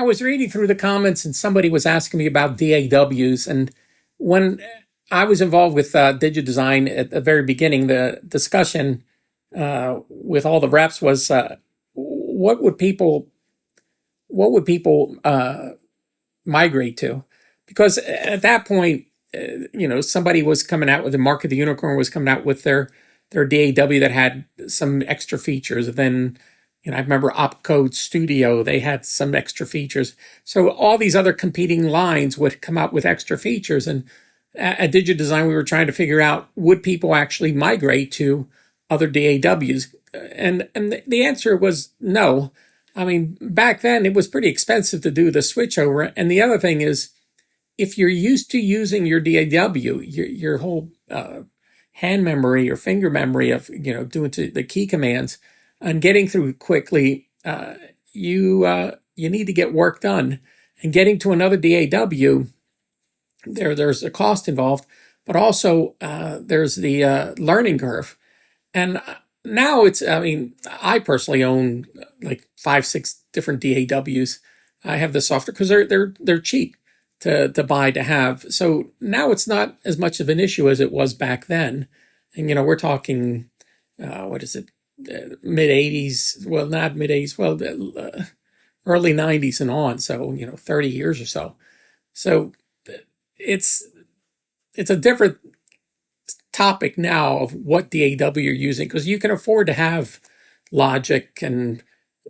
I was reading through the comments and somebody was asking me about DAWs. And when I was involved with DigiDesign at the very beginning, the discussion with all the reps was what would people migrate to? Because at that point, somebody was coming out with the Mark of the Unicorn was coming out with their DAW that had some extra features. And then, I remember Opcode Studio, they had some extra features. So all these other competing lines would come out with extra features. And at DigiDesign, we were trying to figure out, would people actually migrate to other DAWs? And the answer was no. I mean, back then it was pretty expensive to do the switch over. And the other thing is, if you're used to using your DAW, your whole hand memory or finger memory of doing the key commands and getting through quickly, you need to get work done. And getting to another DAW, there's a cost involved, but also there's the learning curve. And now I personally own like 5-6 different DAWs. I have the software because they're cheap to buy, to have. So now it's not as much of an issue as it was back then. And, we're talking, what is it? Mid 80s, well, not mid 80s, well, early 90s and on. So, 30 years or so. So it's a different topic now of what DAW you're using, because you can afford to have Logic and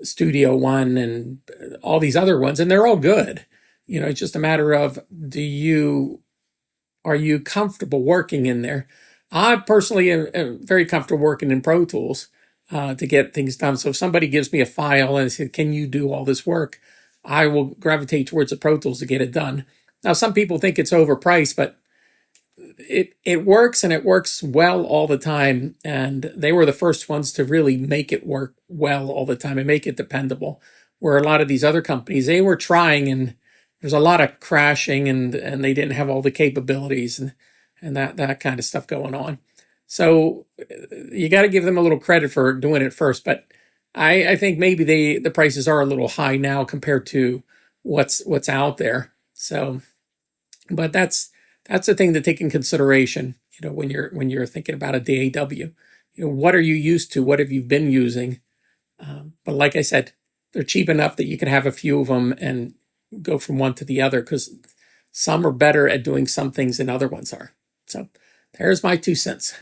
Studio One and all these other ones, and they're all good. It's just a matter of, are you comfortable working in there? I personally am very comfortable working in Pro Tools to get things done. So if somebody gives me a file and says, can you do all this work? I will gravitate towards the Pro Tools to get it done. Now, some people think it's overpriced, but it works, and it works well all the time. And they were the first ones to really make it work well all the time and make it dependable. Where a lot of these other companies, they were trying, and there's a lot of crashing, and they didn't have all the capabilities and that kind of stuff going on. So you got to give them a little credit for doing it first. But I think maybe the prices are a little high now compared to what's out there. So, but that's the thing to take in consideration, when you're thinking about a DAW. What are you used to? What have you been using? But like I said, they're cheap enough that you can have a few of them and go from one to the other, because some are better at doing some things than other ones are. So there's my 2 cents.